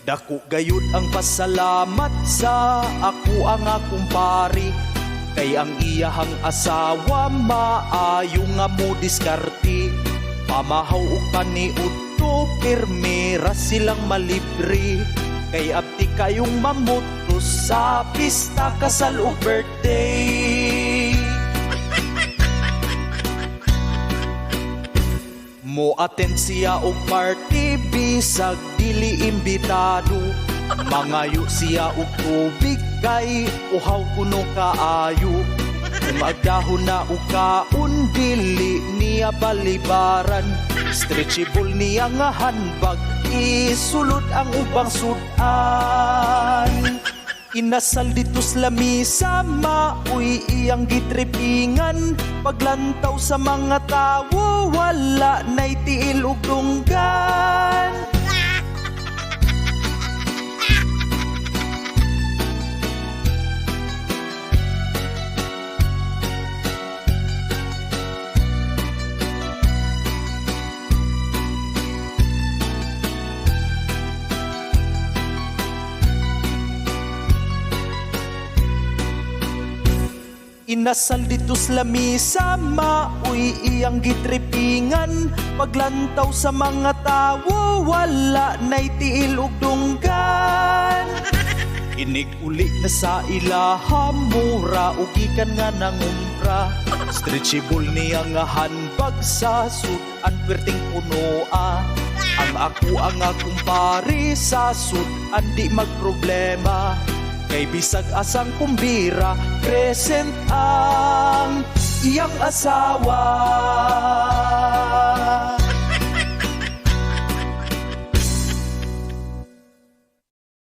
Dako gayud ang pasalamat sa ako ang akong pari, kay ang iyahang asawa maayo nga mo diskarte. Pamahaw ug paniud to pirmera silang malibre, kay abti kayong mamutos sa pista kasal ug birthday. Mo attend siya og party bisag dili imbitado, mangayo siya og tubig kay uhaw kuno kaayo. Kung agdahon na og kaon dili niya balibaran, stretchable niya nga handbag isulod ang ubang sudan. Inasal dito sa lamisa, maoy iyang gitripingan. Paglantaw sa mga tawo, wala na'y tiil ug dunggan. Inasal dito sa lamisa, maoy iyang gitripingan. Paglantaw sa mga tawo, wala na'y tiil ug dunggan. Inig uli na sa ilaha, mura ug gikan nga nangumpra. Stretchable niya nga handbag sa sudan perting punoa. Ang ako ang akong pari sa sudan di magproblema, kay bisag asang kumbira, present ang iyang asawa.